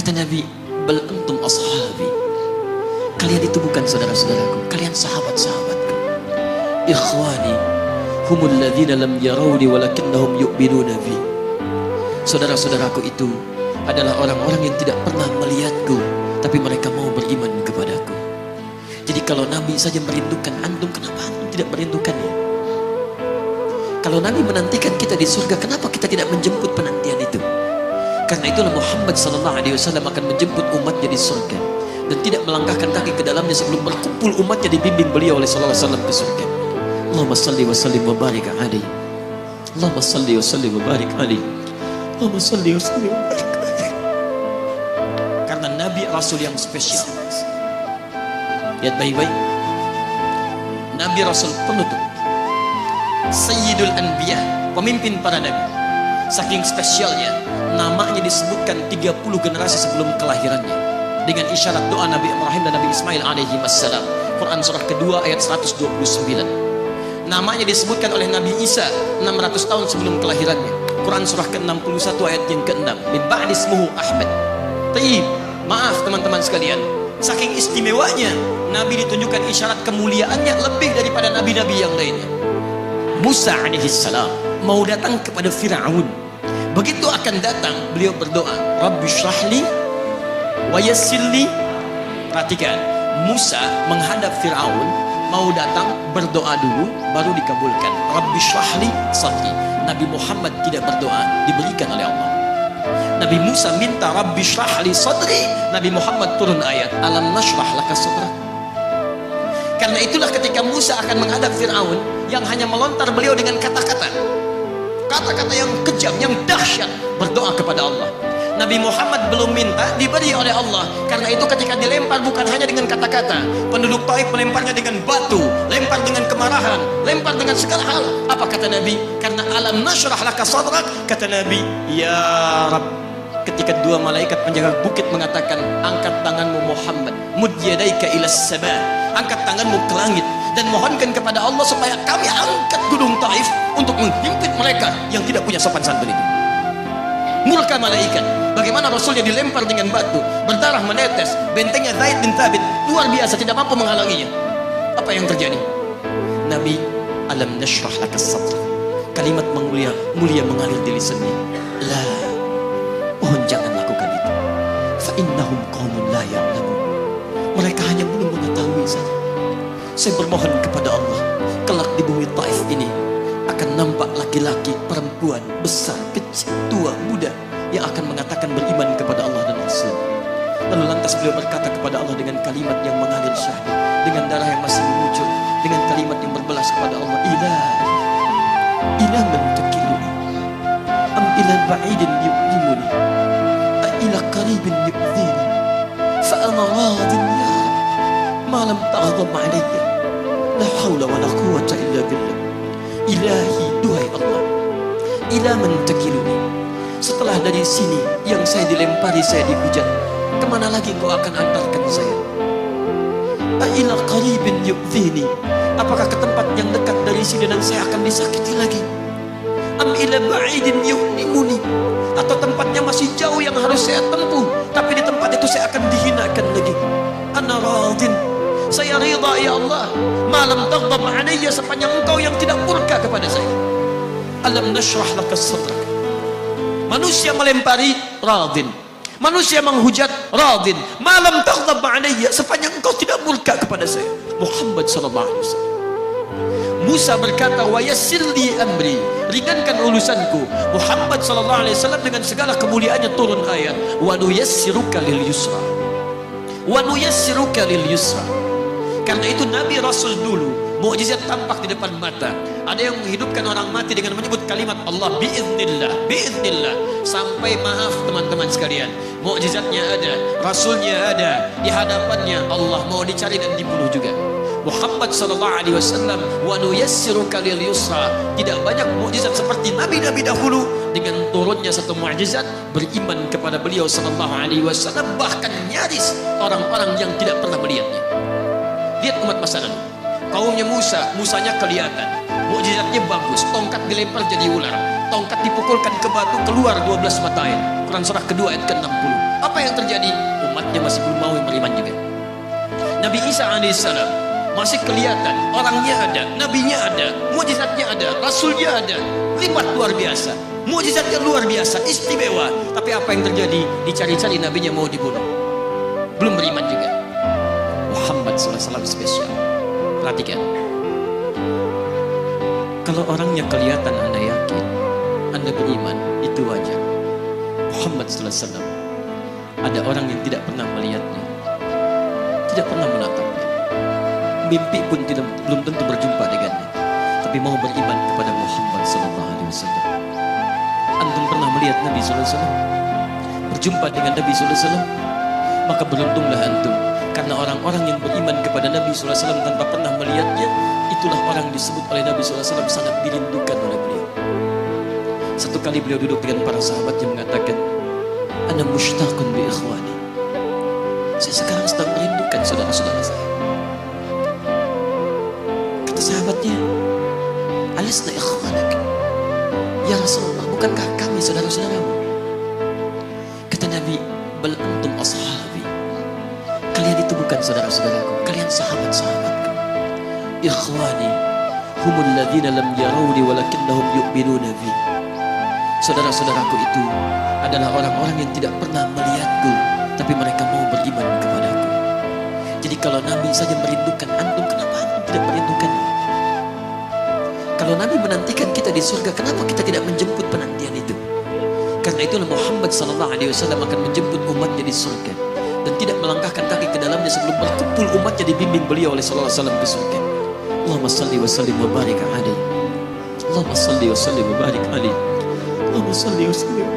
Kata Nabi, bal antum ashabi. Kalian itu bukan saudara-saudaraku, kalian sahabat-sahabatku. Ikhwani humul ladzina lam yarawni walakinnahum yu'minuna bi. Saudara-saudaraku itu adalah orang-orang yang tidak pernah melihatku, tapi mereka mau beriman kepadaku. Jadi kalau Nabi saja merindukan antum, kenapa antum tidak merindukannya? Kalau Nabi menantikan kita di surga, kenapa kita tidak menjemput penantian itu? Karena itulah Muhammad SAW akan menjemput umatnya di surga dan tidak melangkahkan kaki ke dalamnya sebelum berkumpul umatnya dibimbing beliau oleh SAW ke surga. Allahumma salli wa sallim wa barik alaihi. Allahumma salli wa sallim wa barik alaihi. Allahumma salli wa sallim wa barik alaihi. Karena Nabi Rasul yang spesial. Lihat baik-baik. Nabi Rasul penutup, Sayyidul Anbiya, pemimpin para nabi. Saking spesialnya, namanya disebutkan 30 generasi sebelum kelahirannya dengan isyarat doa Nabi Ibrahim dan Nabi Ismail alaihi wassalam. Quran surah kedua ayat 129. Namanya disebutkan oleh Nabi Isa 600 tahun sebelum kelahirannya. Quran surah ke-61 ayat yang ke-6. Min ba'di ismuhu Ahmad. Taib, maaf teman-teman sekalian, saking istimewanya Nabi ditunjukkan isyarat kemuliaannya lebih daripada nabi-nabi yang lainnya. Musa alaihi salam mau datang kepada Fir'aun. Begitu akan datang, beliau berdoa, Rabbi syrahli wa yassirli. Perhatikan, Musa menghadap Fir'aun, mau datang berdoa dulu, baru dikabulkan. Rabbi syrahli sadri. Nabi Muhammad tidak berdoa, diberikan oleh Allah. Nabi Musa minta Rabbi syrahli sadri, Nabi Muhammad turun ayat, alam nashrah laka sadrak. Karena itulah ketika Musa akan menghadap Fir'aun, yang hanya melontar beliau dengan kata-kata yang kejam, yang dahsyat, berdoa kepada Allah. Nabi Muhammad belum minta, diberi oleh Allah. Karena itu ketika dilempar bukan hanya dengan kata-kata, penduduk Taif melemparnya dengan batu, lempar dengan kemarahan, lempar dengan segala hal. Apa kata Nabi? Karena alam nashrah laka sadrak, kata Nabi, ya Rabb. Ketika dua malaikat penjaga bukit mengatakan, angkat tanganmu Muhammad, mud yadaika ilas sama, angkat tanganmu ke langit dan mohonkan kepada Allah supaya kami angkat gunung Taif untuk menghimpit mereka yang tidak punya sopan santun itu. Murka malaikat. Bagaimana Rasulnya dilempar dengan batu, berdarah menetes, bentengnya Zaid bin Thabit luar biasa, tidak mampu menghalanginya. Apa yang terjadi? Nabi, alam nashrah laka sadrak. Kalimat mulia mengalir di lisannya. La, mohon jangan lakukan itu. Fa innahum qaumun la ya'lamun. Mereka hanya belum mengetahui saja. Saya bermohon kepada Allah, kelak di bumi Taif ini akan nampak laki-laki, perempuan, besar, kecil, tua, muda yang akan mengatakan beriman kepada Allah dan Rasul. Lalu lantas beliau berkata kepada Allah dengan kalimat yang mengalir syahdu, dengan darah yang masih mengucur, dengan kalimat yang berbelas kepada Allah, ila man takiluni am ila ba'idin yu'limuni a ila qaribin yu'dhini fa ana radin ya ma lam taghdab alayya la hawla wa la quwwata illa billah. Ilahi, duhai Allah, ila man takiluni, setelah dari sini yang saya dilempari, saya dihujat, kemana lagi kau akan antarkan saya? Ila qaribin yu'dhini, apakah ke tempat yang dekat dari sini dan saya akan disakiti lagi? Am ila ba'idin yu'nimuni, atau tempatnya masih jauh yang harus saya tempuh, tapi di tempat itu saya akan dihinakan lagi. Ana radin, saya ridha ya Allah, malam taghdab alayya, sepanjang engkau yang tidak murka kepada saya. Alam nashrah laka sadrak. Manusia melempari, radin. Manusia menghujat, radin. Malam taghdab alayya, sepanjang engkau tidak murka kepada saya. Muhammad sallallahu alaihi wasallam. Musa berkata, wa yassirli amri, ringankan urusanku. Muhammad sallallahu alaihi wasallam dengan segala kemuliaannya turun ayat, wa nuyassiruka lil yusra. Wa nuyassiruka lil yusra. Karena itu Nabi Rasul dulu mukjizat tampak di depan mata. Ada yang menghidupkan orang mati dengan menyebut kalimat Allah biiznillah, biiznillah. Sampai maaf teman-teman sekalian, mukjizatnya ada, Rasulnya ada, di hadapannya Allah mau dicari dan dibunuh juga. Muhammad sallallahu alaihi wasallam, wa nuyassiruka lil yusra. Tidak banyak mukjizat seperti nabi-nabi dahulu. Dengan turunnya satu mukjizat, beriman kepada beliau sallallahu alaihi wasallam, bahkan nyaris orang-orang yang tidak pernah melihatnya. Lihat umat masa lalu, kaumnya Musa, Musanya kelihatan, mukjizatnya bagus, tongkat dilempar jadi ular, tongkat dipukul dipukulkan ke batu, keluar 12 mata air. Quran surah kedua ayat ke-60. Apa yang terjadi? Umatnya masih belum mau beriman juga. Nabi Isa alaihissalam masih kelihatan, orangnya ada, nabinya ada, mukjizatnya ada, rasulnya ada, lipat luar biasa, mukjizatnya luar biasa, istimewa. Tapi apa yang terjadi? Dicari-cari nabinya mau dibunuh, belum beriman juga. Muhammad SAW spesial. Perhatikan, kalau orangnya kelihatan Anda yakin, Anda beriman, itu wajar. Muhammad SAW, ada orang yang tidak pernah melihatnya, tidak pernah menatapnya, mimpi pun belum tentu berjumpa dengannya, tapi mau beriman kepada Muhammad SAW. Antum pernah melihat Nabi SAW, berjumpa dengan Nabi SAW, maka beruntunglah antum, karena orang-orang yang beriman kepada Nabi SAW tanpa pernah melihatnya, itulah orang disebut oleh Nabi SAW sangat dirindukan oleh beliau. Satu kali beliau duduk dengan para sahabat yang mengatakan, ana mushtaqun bi ikhwani, saya sekarang sedang merindukan saudara-saudara saya. Kata sahabatnya, alasna ikhwanak ya Rasulullah, bukankah kami saudara-saudaramu? Kata Nabi, bal antum ashabi, kalian itu bukan saudara-saudaraku, kalian sahabat-sahabatku. Ikhwani humul ladzina lam yarawni walakinnahum yu'minuna bi, saudara-saudaraku itu adalah orang-orang yang tidak pernah melihatku, tapi mereka mau beriman kepadaku. Jadi kalau Nabi saja merindukan antum, kenapa antum tidak merindukannya? Kalau Nabi menantikan kita di surga, kenapa kita tidak menjemput penantian itu? Karena itulah Muhammad SAW akan menjemput umatnya di surga dan tidak melangkahkan kaki ke dalamnya sebelum berkumpul umatnya dibimbing beliau oleh SAW ke surga. Allahumma salli wa sallim wa barik alaihi. Allahumma salli wa sallim wa barik alaihi. Allahumma salli wa sallim